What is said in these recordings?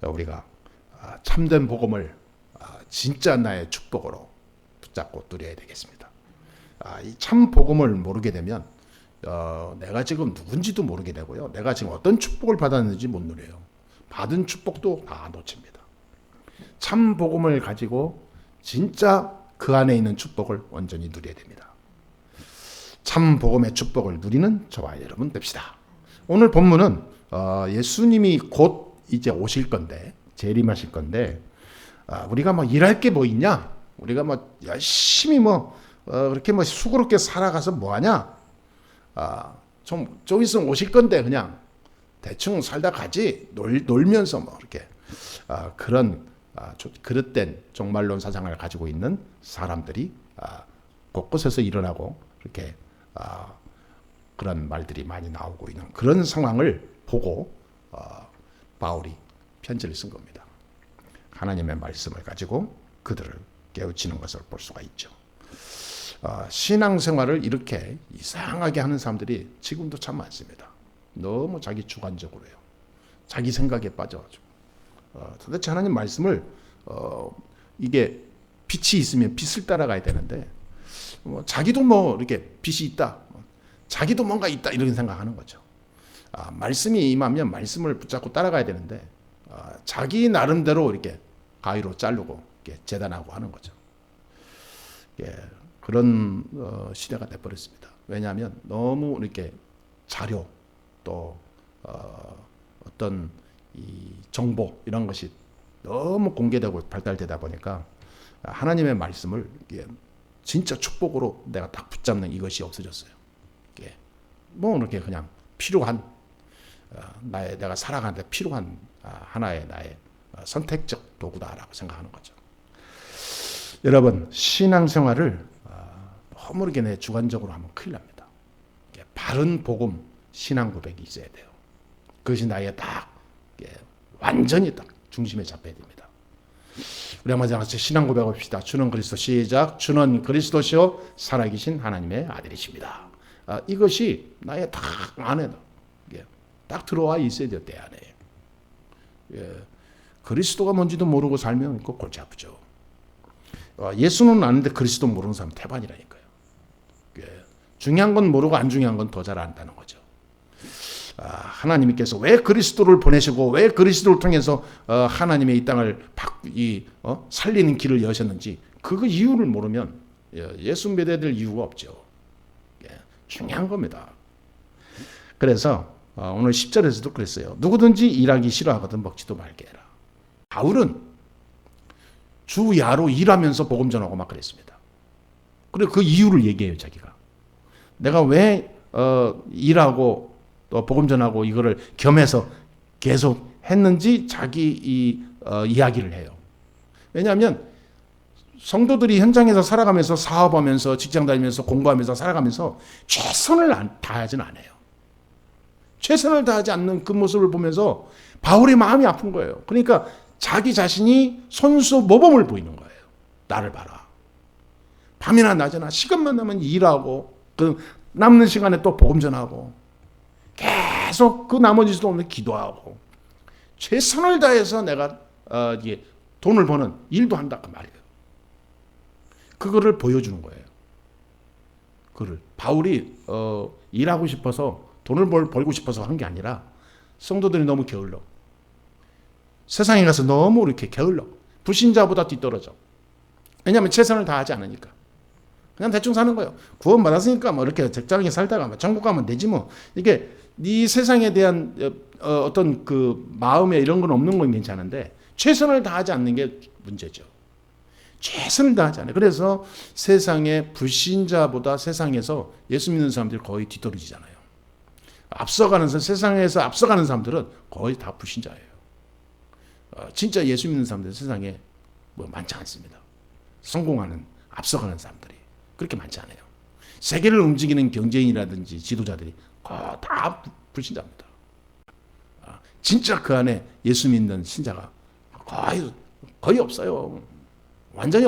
우리가 참된 복음을 진짜 나의 축복으로 붙잡고 누려야 되겠습니다. 이 참 복음을 모르게 되면 내가 지금 누군지도 모르게 되고요. 내가 지금 어떤 축복을 받았는지 못 누려요. 받은 축복도 다 놓칩니다. 참 복음을 가지고 진짜 그 안에 있는 축복을 온전히 누려야 됩니다. 참 복음의 축복을 누리는 저와 여러분 됩시다. 오늘 본문은 예수님이 곧 이제 오실 건데, 재림하실 건데, 우리가 뭐 일할 게 뭐 있냐? 우리가 뭐 열심히 그렇게 수고롭게 살아가서 뭐 하냐? 좀 있으면 오실 건데 그냥 대충 살다 가지, 놀면서 뭐 이렇게 그런 그릇된 종말론 사상을 가지고 있는 사람들이 곳곳에서 일어나고 이렇게 그런 말들이 많이 나오고 있는 그런 상황을 보고 바울이 편지를 쓴 겁니다. 하나님의 말씀을 가지고 그들을 깨우치는 것을 볼 수가 있죠. 신앙생활을 이렇게 이상하게 하는 사람들이 지금도 참 많습니다. 너무 자기 주관적으로 해요. 자기 생각에 빠져가지고 도대체 하나님 말씀을 이게 빛이 있으면 빛을 따라가야 되는데 자기도 이렇게 빛이 있다, 자기도 뭔가 있다 이런 생각하는 거죠. 말씀이 임하면 말씀을 붙잡고 따라가야 되는데 자기 나름대로 이렇게 가위로 자르고 이렇게 재단하고 하는 거죠. 그런 시대가 돼버렸습니다. 왜냐하면 너무 이렇게 자료 또 어떤 이 정보 이런 것이 너무 공개되고 발달되다 보니까 하나님의 말씀을 진짜 축복으로 내가 딱 붙잡는 이것이 없어졌어요. 이렇게 그냥 필요한 내가 살아가는데 필요한 하나의 나의 선택적 도구다라고 생각하는 거죠. 여러분, 신앙생활을 너무 이렇게 내 주관적으로 하면 큰일 납니다. 바른 복음 신앙 고백이 있어야 돼요. 그것이 나의 딱 완전히 딱 중심에 잡혀야 됩니다. 우리 한번 같이 신앙 고백합시다. 주는 그리스도, 시작. 주는 그리스도시요 살아계신 하나님의 아들이십니다. 이것이 나의 딱 안에 딱 들어와 있어야 돼요. 내 안에. 그리스도가 뭔지도 모르고 살면 그 골치 아프죠. 예수는 아는데 그리스도 모르는 사람 태반이라니까요. 중요한 건 모르고 안 중요한 건 더 잘 안다는 거죠. 하나님께서 왜 그리스도를 보내시고 왜 그리스도를 통해서 하나님의 이 땅을 살리는 길을 여셨는지 그 이유를 모르면 예수 믿어야 될 이유가 없죠. 중요한 겁니다. 그래서 오늘 10절에서도 그랬어요. 누구든지 일하기 싫어하거든 먹지도 말게 해라. 바울은 주야로 일하면서 복음 전하고 막 그랬습니다. 그리고 그 이유를 얘기해요. 자기가 내가 왜 일하고 또 복음 전하고 이거를 겸해서 계속 했는지 자기 이야기를 해요. 왜냐하면 성도들이 현장에서 살아가면서 사업하면서 직장 다니면서 공부하면서 살아가면서 최선을 다하지는 않아요. 최선을 다하지 않는 그 모습을 보면서 바울의 마음이 아픈 거예요. 그러니까 자기 자신이 손수 모범을 보이는 거예요. 나를 봐라. 밤이나 낮이나 시간만 나면 일하고 그 남는 시간에 또 복음 전하고 계속 그 나머지도 없는 기도하고 최선을 다해서 내가 돈을 버는 일도 한다 그 말이에요. 그거를 보여주는 거예요. 그를 바울이 일하고 싶어서 돈을 벌고 싶어서 한 게 아니라 성도들이 너무 게을러. 세상에 가서 너무 이렇게 게을러. 불신자보다 뒤떨어져. 왜냐하면 최선을 다하지 않으니까. 그냥 대충 사는 거예요. 구원 받았으니까 이렇게 적당히 살다가 천국 가면 되지 뭐. 이게 네 세상에 대한 어떤 그 마음에 이런 건 없는 건 괜찮은데 최선을 다하지 않는 게 문제죠. 최선을 다하지 않아요. 그래서 세상의 불신자보다 세상에서 예수 믿는 사람들이 거의 뒤떨어지잖아요. 세상에서 앞서가는 사람들은 거의 다 불신자예요. 진짜 예수 믿는 사람들은 세상에 많지 않습니다. 성공하는, 앞서가는 사람들이 그렇게 많지 않아요. 세계를 움직이는 경제인이라든지 지도자들이 다 불신자입니다. 진짜 그 안에 예수 믿는 신자가 거의 없어요. 완전히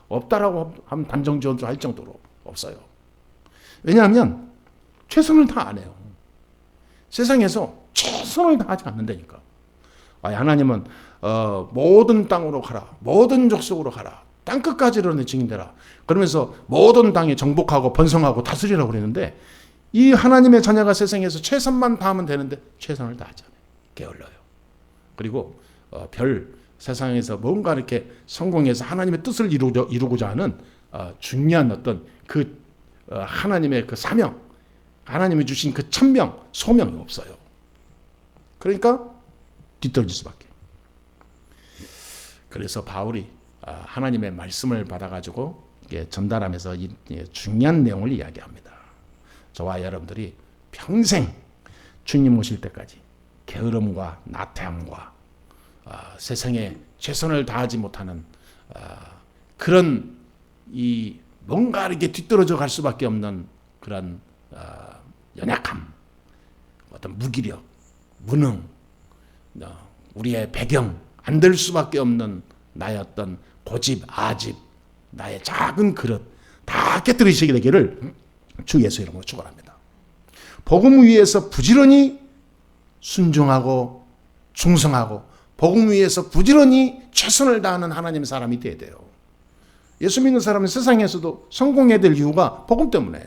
없다라고 하면 단정지어할 정도로 없어요. 왜냐하면 최선을 다 안 해요. 세상에서 최선을 다하지 않는다니까. 하나님은 모든 땅으로 가라, 모든 족속으로 가라, 땅 끝까지 이르러 증인되라. 그러면서 모든 땅에 정복하고 번성하고 다스리라고 그랬는데, 이 하나님의 자녀가 세상에서 최선만 다하면 되는데 최선을 다하잖아요. 게을러요. 그리고 세상에서 뭔가 이렇게 성공해서 하나님의 뜻을 이루고자 하는 중요한 어떤 그 하나님의 그 사명, 하나님이 주신 그 천명, 소명이 없어요. 그러니까 뒤떨어질 수밖에. 그래서 바울이 하나님의 말씀을 받아가지고 전달하면서 이 중요한 내용을 이야기합니다. 저와 여러분들이 평생 주님 오실 때까지 게으름과 나태함과 세상에 최선을 다하지 못하는 그런 이 뭔가 이렇게 뒤떨어져 갈 수밖에 없는 그런 연약함, 어떤 무기력, 무능, 우리의 배경, 안 될 수밖에 없는 나의 어떤 고집, 아집, 나의 작은 그릇 다 깨뜨리시게 되기를 주 예수 이름으로 축원합니다. 복음 위에서 부지런히 순종하고 충성하고 복음 위에서 부지런히 최선을 다하는 하나님의 사람이 되어야 돼요. 예수 믿는 사람은 세상에서도 성공해야 될 이유가 복음 때문에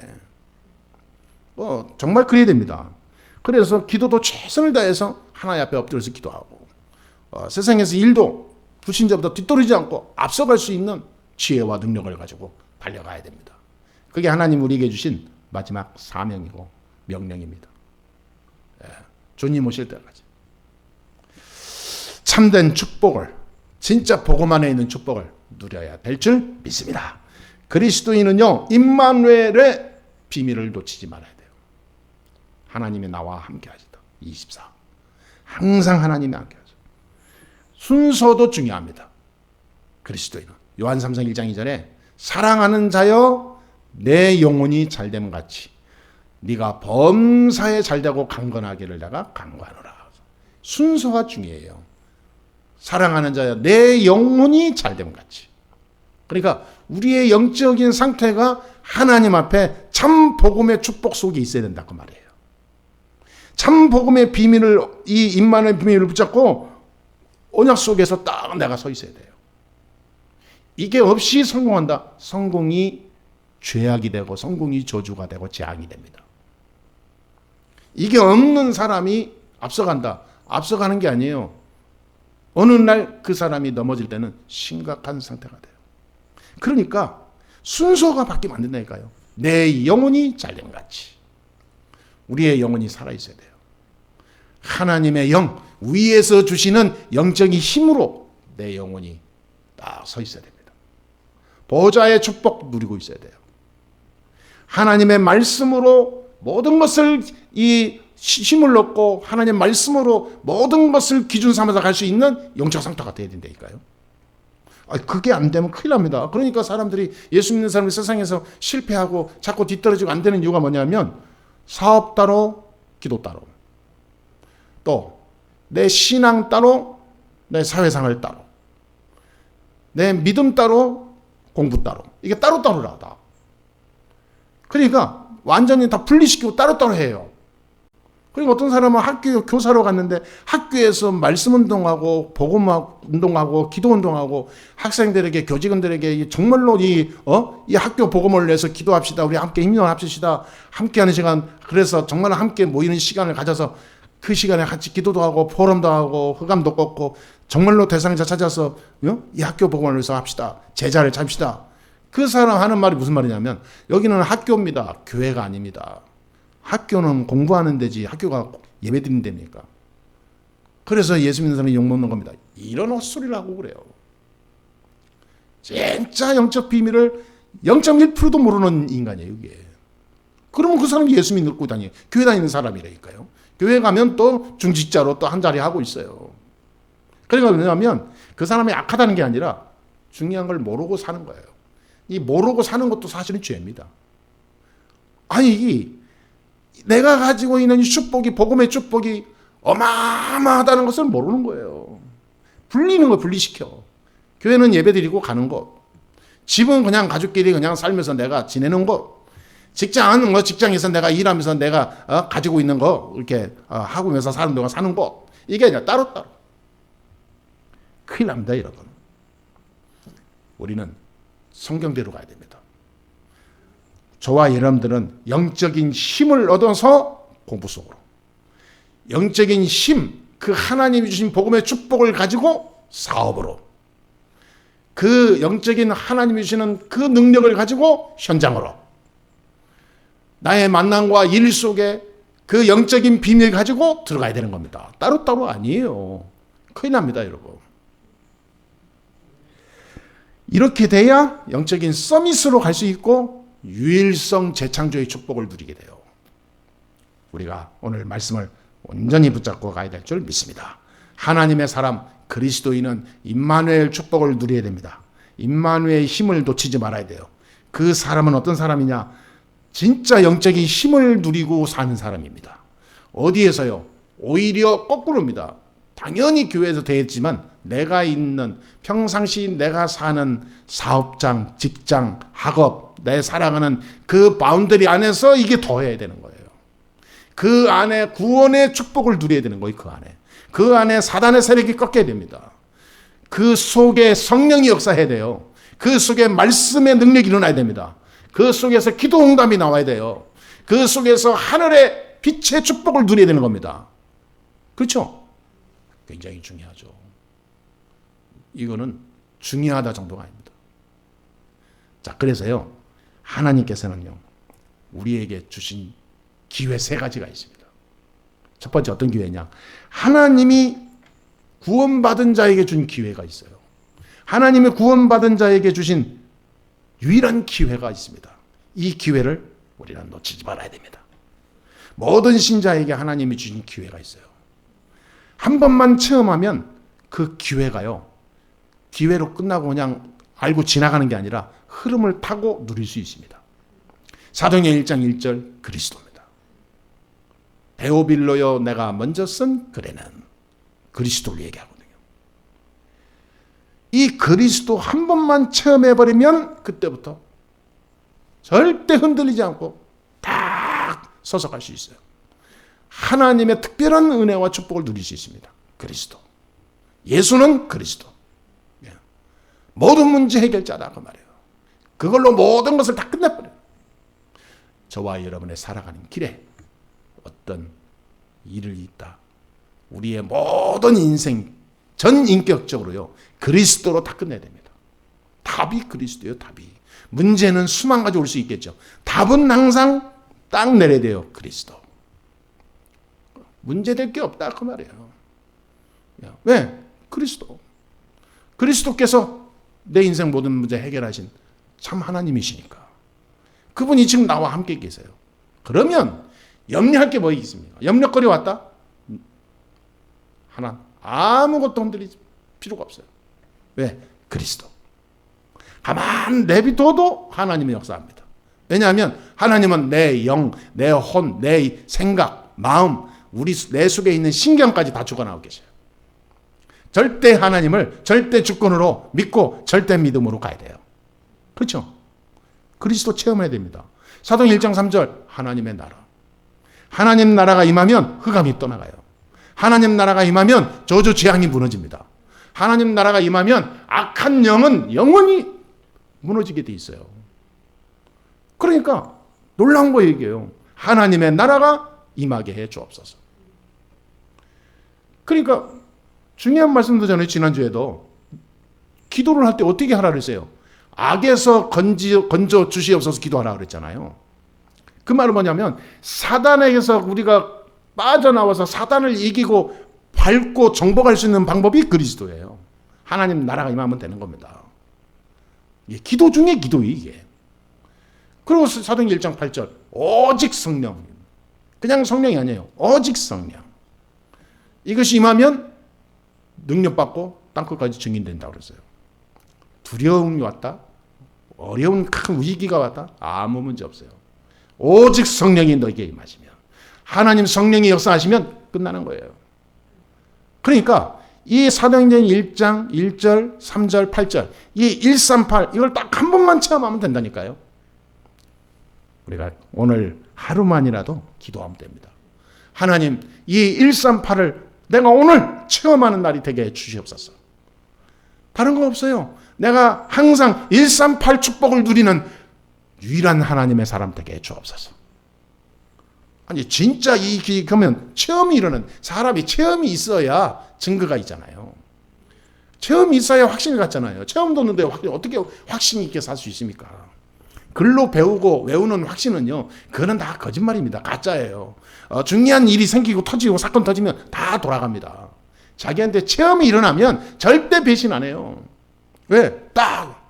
정말 그래야 됩니다. 그래서 기도도 최선을 다해서 하나님 앞에 엎드려서 기도하고 세상에서 일도 불신자보다 뒤떨어지지 않고 앞서갈 수 있는 지혜와 능력을 가지고 달려가야 됩니다. 그게 하나님 우리에게 주신 마지막 사명이고 명령입니다. 주님 오실 때까지 참된 축복을, 진짜 복음 안에 있는 축복을 누려야 될 줄 믿습니다. 그리스도인은요, 임마누엘의 비밀을 놓치지 말아야 돼요. 하나님이 나와 함께 하시다. 24. 항상 하나님이 함께 하죠. 순서도 중요합니다. 그리스도인은 요한 3장 1장 2절에 사랑하는 자여 내 영혼이 잘됨 같이 네가 범사에 잘되고 강건하기를 내가 간구하노라. 순서가 중요해요. 사랑하는 자여 내 영혼이 잘됨 같이. 그러니까 우리의 영적인 상태가 하나님 앞에 참 복음의 축복 속에 있어야 된다 그 말이에요. 참 복음의 비밀을, 이 임마누엘 비밀을 붙잡고 언약 속에서 딱 내가 서 있어야 돼요. 이게 없이 성공한다. 성공이 죄악이 되고 성공이 저주가 되고 재앙이 됩니다. 이게 없는 사람이 앞서간다. 앞서가는 게 아니에요. 어느 날 그 사람이 넘어질 때는 심각한 상태가 돼요. 그러니까 순서가 바뀌면 안 된다니까요. 내 영혼이 잘됨 같이 우리의 영혼이 살아있어야 돼요. 하나님의 영, 위에서 주시는 영적인 힘으로 내 영혼이 딱 서 있어야 됩니다. 보좌의 축복 누리고 있어야 돼요. 하나님의 말씀으로 모든 것을 힘을 얻고 하나님의 말씀으로 모든 것을 기준 삼아서 갈 수 있는 영적 상태가 돼야 된다니까요. 그게 안 되면 큰일 납니다. 그러니까 사람들이, 예수 믿는 사람이 세상에서 실패하고 자꾸 뒤떨어지고 안 되는 이유가 뭐냐면 사업 따로 기도 따로, 또 내 신앙 따로 내 사회생활 따로, 내 믿음 따로 공부 따로, 이게 따로따로라 다. 그러니까 완전히 다 분리시키고 따로따로 해요. 그리고 어떤 사람은 학교 교사로 갔는데 학교에서 말씀 운동하고 복음 운동하고 기도 운동하고 학생들에게, 교직원들에게 정말로 이 학교 복음을 위해서 기도합시다. 우리 함께 힘을 합시다. 함께하는 시간, 그래서 정말 함께 모이는 시간을 가져서 그 시간에 같이 기도도 하고 포럼도 하고 흑암도 꺾고 정말로 대상자 찾아서 이 학교 복음을 위해서 합시다. 제자를 잡시다. 그 사람 하는 말이 무슨 말이냐면 여기는 학교입니다. 교회가 아닙니다. 학교는 공부하는 데지 학교가 예배 드리는 데입니까? 그래서 예수 믿는 사람이 욕먹는 겁니다. 이런 헛소리를 하고 그래요. 진짜 영적 비밀을 0.1%도 모르는 인간이에요, 이게. 그러면 그 사람이 예수 믿고 교회 다니는 사람이라니까요. 교회 가면 또 중직자로 또 한 자리 하고 있어요. 그러니까 왜냐하면 그 사람이 악하다는 게 아니라 중요한 걸 모르고 사는 거예요. 이 모르고 사는 것도 사실은 죄입니다. 아니, 내가 가지고 있는 이 축복이, 복음의 축복이 어마어마하다는 것을 모르는 거예요. 분리는 거 분리시켜. 교회는 예배드리고 가는 것, 집은 그냥 가족끼리 그냥 살면서 내가 지내는 것, 직장은 직장에서 내가 일하면서 내가 가지고 있는 거 이렇게 하고면서 사는 동안 사는 것, 이게 아니라 따로따로. 큰일 납니다, 여러분. 우리는 성경대로 가야 됩니다. 저와 여러분들은 영적인 힘을 얻어서 공부 속으로, 영적인 힘, 그 하나님이 주신 복음의 축복을 가지고 사업으로, 그 영적인 하나님이 주시는 그 능력을 가지고 현장으로, 나의 만남과 일 속에 그 영적인 비밀 가지고 들어가야 되는 겁니다. 따로따로 아니에요. 큰일 납니다, 여러분. 이렇게 돼야 영적인 서밋으로 갈 수 있고 유일성 재창조의 축복을 누리게 돼요. 우리가 오늘 말씀을 온전히 붙잡고 가야 될 줄 믿습니다. 하나님의 사람 그리스도인은 임마누엘 축복을 누려야 됩니다. 임마누엘의 힘을 놓치지 말아야 돼요. 그 사람은 어떤 사람이냐? 진짜 영적인 힘을 누리고 사는 사람입니다. 어디에서요? 오히려 거꾸로입니다. 당연히 교회에서 되겠지만 내가 있는 평상시 내가 사는 사업장, 직장, 학업, 내 살아가는 그 바운더리 안에서 이게 더해야 되는 거예요. 그 안에 구원의 축복을 누려야 되는 거예요. 그 안에 사단의 세력이 꺾여야 됩니다. 그 속에 성령이 역사해야 돼요. 그 속에 말씀의 능력이 일어나야 됩니다. 그 속에서 기도 응답이 나와야 돼요. 그 속에서 하늘의 빛의 축복을 누려야 되는 겁니다. 그렇죠? 굉장히 중요하죠. 이거는 중요하다 정도가 아닙니다. 자, 그래서요, 하나님께서는요, 우리에게 주신 기회 3가지가 있습니다. 첫 번째 어떤 기회냐? 하나님이 구원받은 자에게 준 기회가 있어요. 하나님이 구원받은 자에게 주신 유일한 기회가 있습니다. 이 기회를 우리는 놓치지 말아야 됩니다. 모든 신자에게 하나님이 주신 기회가 있어요. 한 번만 체험하면 그 기회가요, 기회로 끝나고 그냥 알고 지나가는 게 아니라 흐름을 타고 누릴 수 있습니다. 사도행전 1장 1절 그리스도입니다. 데오빌로여 내가 먼저 쓴 글에는 그리스도를 얘기하거든요. 이 그리스도 한 번만 체험해버리면 그때부터 절대 흔들리지 않고 딱 서서 갈 수 있어요. 하나님의 특별한 은혜와 축복을 누릴 수 있습니다. 그리스도. 예수는 그리스도. 모든 문제 해결자다 그 말이에요. 그걸로 모든 것을 다 끝내버려요. 저와 여러분의 살아가는 길에 어떤 일을 있다. 우리의 모든 인생 전 인격적으로요, 그리스도로 다 끝내야 됩니다. 답이 그리스도예요. 답이. 문제는 수만 가지 올 수 있겠죠. 답은 항상 딱 내려야 돼요. 그리스도. 문제될 게 없다 그 말이에요. 왜? 그리스도. 그리스도께서 내 인생 모든 문제 해결하신 참 하나님이시니까. 그분이 지금 나와 함께 계세요. 그러면 염려할 게 뭐 있습니까? 염려거리 왔다? 하나, 아무것도 흔들릴 필요가 없어요. 왜? 그리스도. 가만 내비둬도 하나님이 역사합니다. 왜냐하면 하나님은 내 영, 내 혼, 내 생각, 마음, 내 속에 있는 신경까지 다 주관하고 계셔요. 절대 하나님을 절대 주권으로 믿고 절대 믿음으로 가야 돼요. 그렇죠? 그리스도 체험해야 됩니다. 사도행 1장 3절 하나님의 나라. 하나님 나라가 임하면 흑암이 떠나가요. 하나님 나라가 임하면 저주 재앙이 무너집니다. 하나님 나라가 임하면 악한 영은 영원히 무너지게 돼 있어요. 그러니까 놀라운 거 얘기해요. 하나님의 나라가 임하게 해 주옵소서. 그러니까 중요한 말씀도 전에 지난주에도 기도를 할 때 어떻게 하라 그랬어요? 악에서 건져 주시옵소서 기도하라 그랬잖아요. 그 말은 뭐냐면 사단에게서 우리가 빠져나와서 사단을 이기고 밟고 정복할 수 있는 방법이 그리스도예요. 하나님 나라가 임하면 되는 겁니다. 이게 기도 중에 기도예요, 이게. 그리고 사도행전 1장 8절 오직 성령. 그냥 성령이 아니에요. 오직 성령. 이것이 임하면 능력받고 땅끝까지 증인된다고 그랬어요. 두려움이 왔다. 어려운 큰 위기가 왔다. 아무 문제 없어요. 오직 성령이 너에게 임하시면, 하나님 성령이 역사하시면 끝나는 거예요. 그러니까 이 사도행전 1장 1절 3절 8절 이 138 이걸 딱 한 번만 체험하면 된다니까요. 우리가 오늘 하루만이라도 기도하면 됩니다. 하나님 이 138을 내가 오늘 체험하는 날이 되게 해 주시옵소서. 다른 거 없어요. 내가 항상 138 축복을 누리는 유일한 하나님의 사람 되게 해주옵소서. 아니 진짜 그러면 체험이 일어나는 사람이 체험이 있어야 증거가 있잖아요. 체험이 있어야 확신을 갖잖아요. 체험도 없는데 어떻게 확신 있게 살 수 있습니까? 글로 배우고 외우는 확신은요, 그거는 다 거짓말입니다. 가짜예요. 중요한 일이 생기고 터지고 사건 터지면 다 돌아갑니다. 자기한테 체험이 일어나면 절대 배신 안 해요. 왜? 딱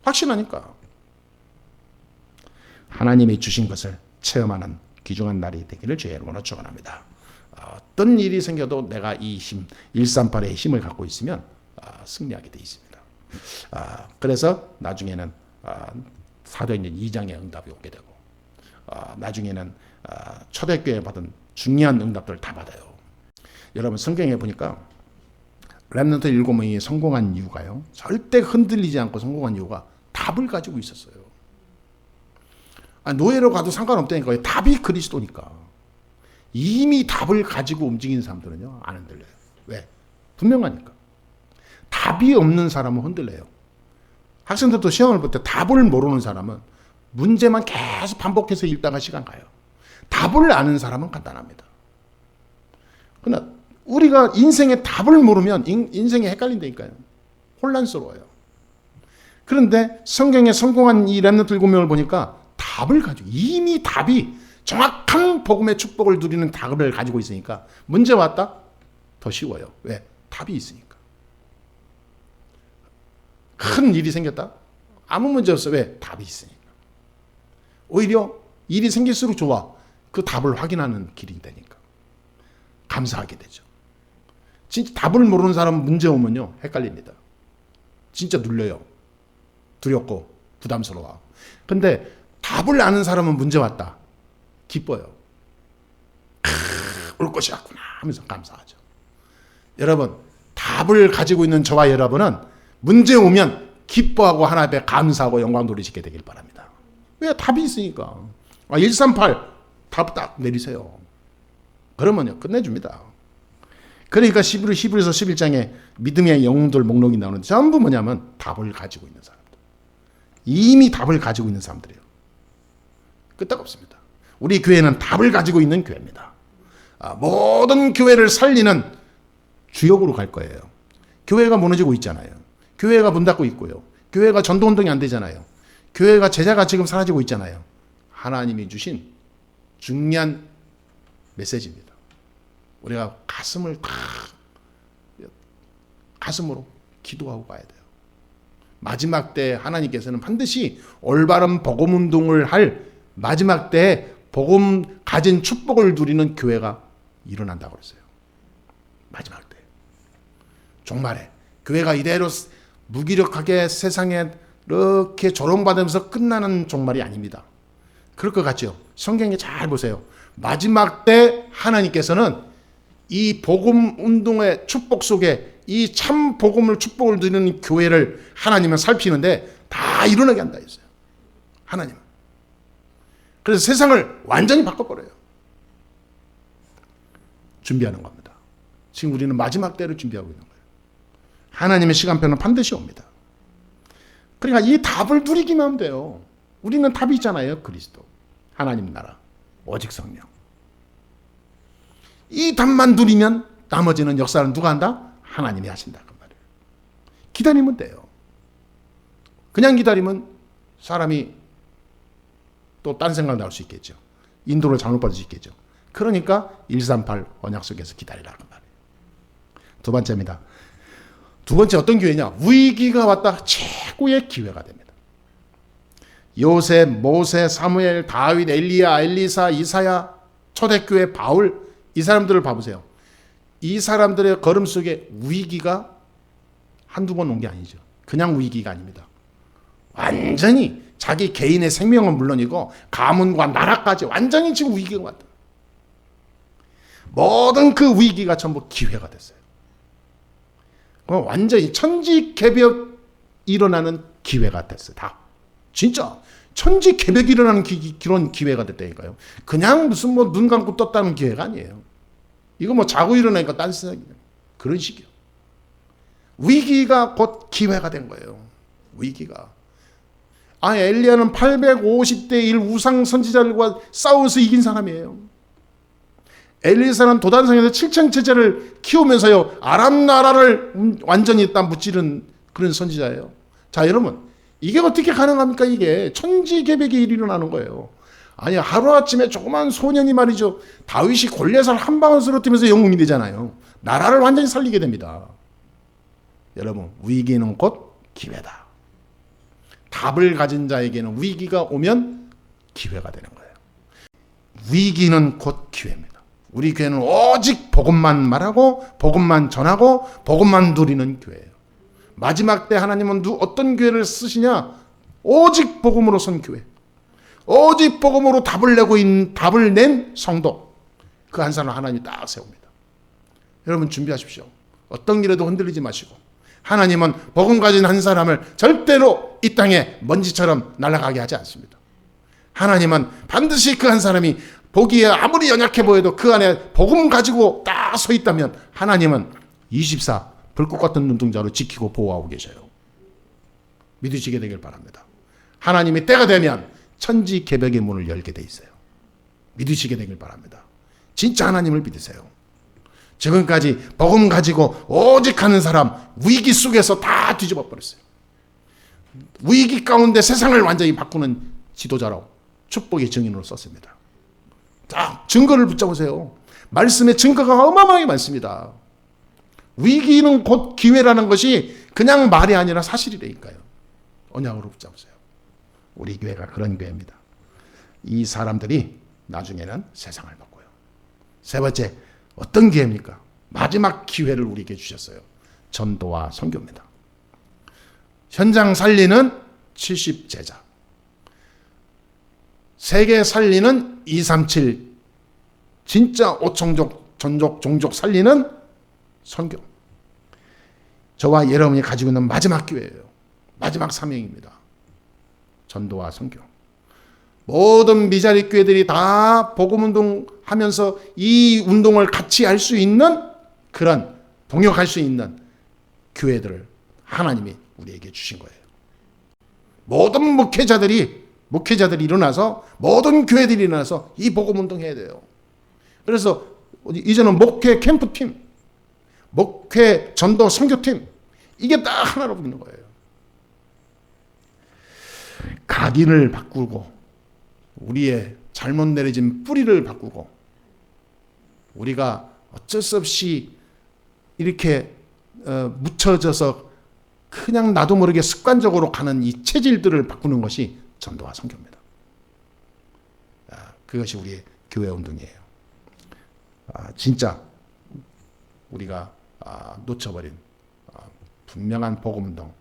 확신하니까. 하나님이 주신 것을 체험하는 귀중한 날이 되기를 주의 이름으로 축원합니다. 어떤 일이 생겨도 내가 이 힘, 138의 힘을 갖고 있으면 승리하게 되어 있습니다. 그래서 나중에는 사도행전 2장의 응답이 오게 되고, 나중에는 초대교회 받은 중요한 응답들을 다 받아요. 여러분 성경에 보니까 렘넌트 7명이 성공한 이유가요, 절대 흔들리지 않고 성공한 이유가 답을 가지고 있었어요. 노예로 가도 상관없다니까요. 답이 그리스도니까. 이미 답을 가지고 움직이는 사람들은요, 안 흔들려요. 왜? 분명하니까. 답이 없는 사람은 흔들려요. 학생들도 시험을 볼 때 답을 모르는 사람은 문제만 계속 반복해서 읽다가 시간 가요. 답을 아는 사람은 간단합니다. 그러나 우리가 인생의 답을 모르면 인생이 헷갈린다니까요. 혼란스러워요. 그런데 성경에 성공한 이 렘넌트 7명을 보니까 답을 가지고, 이미 답이 정확한 복음의 축복을 누리는 답을 가지고 있으니까 문제 왔다? 더 쉬워요. 왜? 답이 있으니까. 큰 일이 생겼다? 아무 문제 없어. 왜? 답이 있으니까. 오히려 일이 생길수록 좋아. 그 답을 확인하는 길이 되니까. 감사하게 되죠. 진짜 답을 모르는 사람은 문제 오면요, 헷갈립니다. 진짜 눌려요. 두렵고 부담스러워. 근데 답을 아는 사람은 문제 왔다. 기뻐요. 올 것이 왔구나 하면서 감사하죠. 여러분, 답을 가지고 있는 저와 여러분은 문제 오면 기뻐하고 하나님 앞에 감사하고 영광 돌리시게 되길 바랍니다. 왜? 답이 있으니까. 138 답 딱 내리세요. 그러면요, 끝내줍니다. 그러니까 11에서 11장에 믿음의 영웅들 목록이 나오는데 전부 뭐냐면 답을 가지고 있는 사람들. 이미 답을 가지고 있는 사람들이에요. 끄떡없습니다. 우리 교회는 답을 가지고 있는 교회입니다. 모든 교회를 살리는 주역으로 갈 거예요. 교회가 무너지고 있잖아요. 교회가 문 닫고 있고요. 교회가 전도운동이 안 되잖아요. 교회가 제자가 지금 사라지고 있잖아요. 하나님이 주신 중요한 메시지입니다. 우리가 가슴으로 기도하고 가야 돼요. 마지막 때 하나님께서는 반드시 올바른 복음 운동을 할 마지막 때에 복음 가진 축복을 누리는 교회가 일어난다고 그랬어요. 마지막 때. 종말에 교회가 이대로 무기력하게 세상에 이렇게 조롱받으면서 끝나는 종말이 아닙니다. 그럴 것 같죠? 성경에 잘 보세요. 마지막 때 하나님께서는 이 복음 운동의 축복 속에 이 참 복음을 축복을 누리는 교회를 하나님은 살피는데 다 일어나게 한다 했어요. 하나님은. 그래서 세상을 완전히 바꿔버려요. 준비하는 겁니다. 지금 우리는 마지막 때를 준비하고 있는 거예요. 하나님의 시간표는 반드시 옵니다. 그러니까 이 답을 누리기만 하면 돼요. 우리는 답이 있잖아요. 그리스도. 하나님 나라. 오직 성령. 이 답만 누리면 나머지는 역사는 누가 한다? 하나님이 하신다. 그 말이에요. 기다리면 돼요. 그냥 기다리면 사람이 또 딴 생각 나올 수 있겠죠. 인도를 잘못 받을 수 있겠죠. 그러니까 138 언약 속에서 기다리라. 그 말이에요. 두 번째입니다. 두 번째 어떤 기회냐? 위기가 왔다 최고의 기회가 됩니다. 요셉, 모세, 사무엘, 다윗, 엘리야, 엘리사, 이사야, 초대교회 바울, 이 사람들을 봐보세요. 이 사람들의 걸음 속에 위기가 한두 번 온 게 아니죠. 그냥 위기가 아닙니다. 완전히 자기 개인의 생명은 물론이고 가문과 나라까지 완전히 지금 위기가 왔다. 모든 그 위기가 전부 기회가 됐어요. 완전히 천지개벽 일어나는 기회가 됐어요. 다. 진짜 천지개벽 일어나는 그런 기회가 됐다니까요. 그냥 무슨 뭐 눈 감고 떴다는 기회가 아니에요. 이거 뭐 자고 일어나니까 딴 생각이에요. 그런 식이요. 위기가 곧 기회가 된 거예요. 위기가. 엘리야는 850대 1 우상 선지자들과 싸워서 이긴 사람이에요. 엘리사는 도단성에서 7천 제자를 키우면서요, 아람 나라를 완전히 딱 무찌른 그런 선지자예요. 자, 여러분, 이게 어떻게 가능합니까? 이게 천지개벽의 일이 일어나는 거예요. 아니, 하루아침에 조그만 소년이 말이죠, 다윗이 골리앗을 한 방울 쓰러뜨리면서 영웅이 되잖아요. 나라를 완전히 살리게 됩니다. 여러분, 위기는 곧 기회다. 답을 가진 자에게는 위기가 오면 기회가 되는 거예요. 위기는 곧 기회입니다. 우리 교회는 오직 복음만 말하고 복음만 전하고 복음만 누리는 교회예요. 마지막 때 하나님은 어떤 교회를 쓰시냐? 오직 복음으로 선 교회, 오직 복음으로 답을 낸 성도, 그 한 사람 하나님이 딱 세웁니다. 여러분 준비하십시오. 어떤 길에도 흔들리지 마시고, 하나님은 복음 가진 한 사람을 절대로 이 땅에 먼지처럼 날아가게 하지 않습니다. 하나님은 반드시 그 한 사람이 보기에 아무리 연약해 보여도 그 안에 복음 가지고 딱 서 있다면 하나님은 24 불꽃 같은 눈동자로 지키고 보호하고 계셔요. 믿으시게 되길 바랍니다. 하나님이 때가 되면 천지개벽의 문을 열게 돼 있어요. 믿으시게 되길 바랍니다. 진짜 하나님을 믿으세요. 지금까지 복음 가지고 오직 하는 사람 위기 속에서 다 뒤집어 버렸어요. 위기 가운데 세상을 완전히 바꾸는 지도자로 축복의 증인으로 썼습니다. 자, 증거를 붙잡으세요. 말씀의 증거가 어마어마하게 많습니다. 위기는 곧 기회라는 것이 그냥 말이 아니라 사실이라니까요. 언약으로 붙잡으세요. 우리 교회가 그런 교회입니다. 이 사람들이 나중에는 세상을 바꿔요. 세 번째, 어떤 기회입니까? 마지막 기회를 우리에게 주셨어요. 전도와 선교입니다. 현장 살리는 70제자, 세계 살리는 237, 진짜 오천족 전족 종족 살리는 선교. 저와 여러분이 가지고 있는 마지막 기회예요. 마지막 사명입니다. 전도와 선교. 모든 미자리 교회들이 다 복음운동 하면서 이 운동을 같이 할 수 있는, 그런 동역할 수 있는 교회들을 하나님이 우리에게 주신 거예요. 모든 목회자들이 일어나서, 모든 교회들이 일어나서 이 복음운동 해야 돼요. 그래서 이제는 목회 캠프팀, 목회 전도 선교팀, 이게 딱 하나로 있는 거예요. 각인을 바꾸고, 우리의 잘못 내려진 뿌리를 바꾸고, 우리가 어쩔 수 없이 이렇게 묻혀져서 그냥 나도 모르게 습관적으로 가는 이 체질들을 바꾸는 것이 전도와 선교입니다. 그것이 우리의 교회 운동이에요. 진짜 우리가 놓쳐버린 분명한 복음 운동,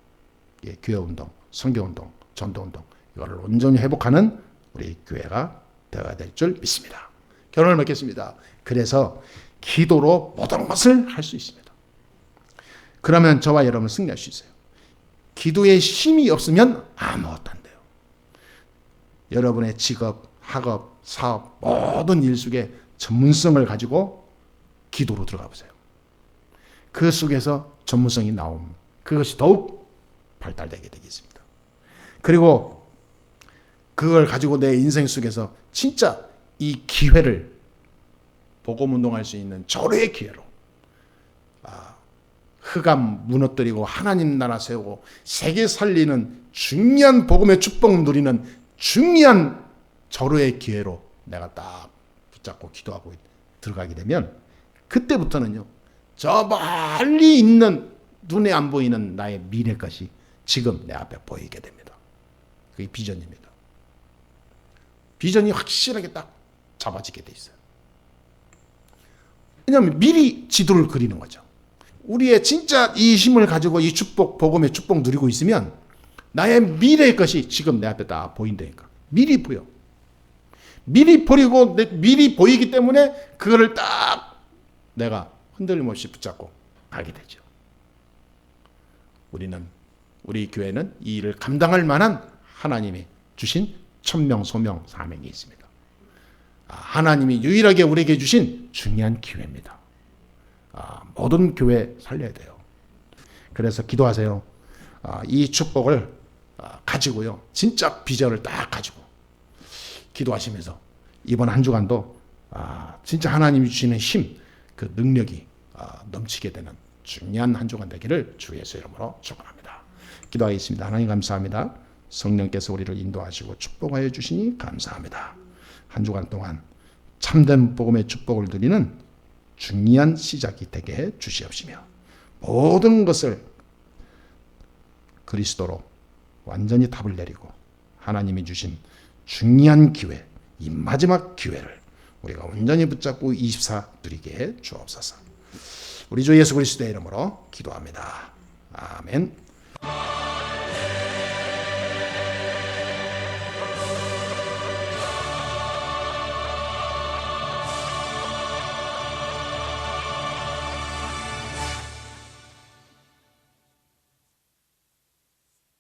교회 운동, 선교 운동, 전도 운동, 이거를 온전히 회복하는 우리 교회가 되어야 될 줄 믿습니다. 결론을 맺겠습니다. 그래서 기도로 모든 것을 할 수 있습니다. 그러면 저와 여러분은 승리할 수 있어요. 기도에 힘이 없으면 아무것도 안 돼요. 여러분의 직업, 학업, 사업, 모든 일 속에 전문성을 가지고 기도로 들어가 보세요. 그 속에서 전문성이 나오면 그것이 더욱 발달되게 되겠습니다. 그리고 그걸 가지고 내 인생 속에서 진짜 이 기회를 복음 운동할 수 있는 절호의 기회로, 흑암 무너뜨리고 하나님 나라 세우고 세계 살리는 중요한 복음의 축복 누리는 중요한 절호의 기회로 내가 딱 붙잡고 기도하고 들어가게 되면, 그때부터는요, 저 멀리 있는 눈에 안 보이는 나의 미래 것이 지금 내 앞에 보이게 됩니다. 그게 비전입니다. 비전이 확실하게 딱 잡아지게 돼 있어요. 왜냐하면 미리 지도를 그리는 거죠. 우리의 진짜 이 힘을 가지고 이 축복, 복음의 축복 누리고 있으면 나의 미래의 것이 지금 내 앞에 다 보인다니까. 미리 보여. 미리 보이고, 미리 보이기 때문에 그거를 딱 내가 흔들림 없이 붙잡고 가게 되죠. 우리 교회는 이 일을 감당할 만한 하나님이 주신 천명, 소명, 사명이 있습니다. 하나님이 유일하게 우리에게 주신 중요한 기회입니다. 모든 교회 살려야 돼요. 그래서 기도하세요. 이 축복을 가지고요. 진짜 비전을 딱 가지고 기도하시면서 이번 한 주간도 진짜 하나님이 주시는 힘, 그 능력이 넘치게 되는 중요한 한 주간 되기를 주 예수 이름으로 축원합니다. 기도하겠습니다. 하나님 감사합니다. 성령께서 우리를 인도하시고 축복하여 주시니 감사합니다. 한 주간 동안 참된 복음의 축복을 누리는 중요한 시작이 되게 해 주시옵시며 모든 것을 그리스도로 완전히 답을 내리고 하나님이 주신 중요한 기회, 이 마지막 기회를 우리가 온전히 붙잡고 24 누리게 해 주옵소서. 우리 주 예수 그리스도의 이름으로 기도합니다. 아멘.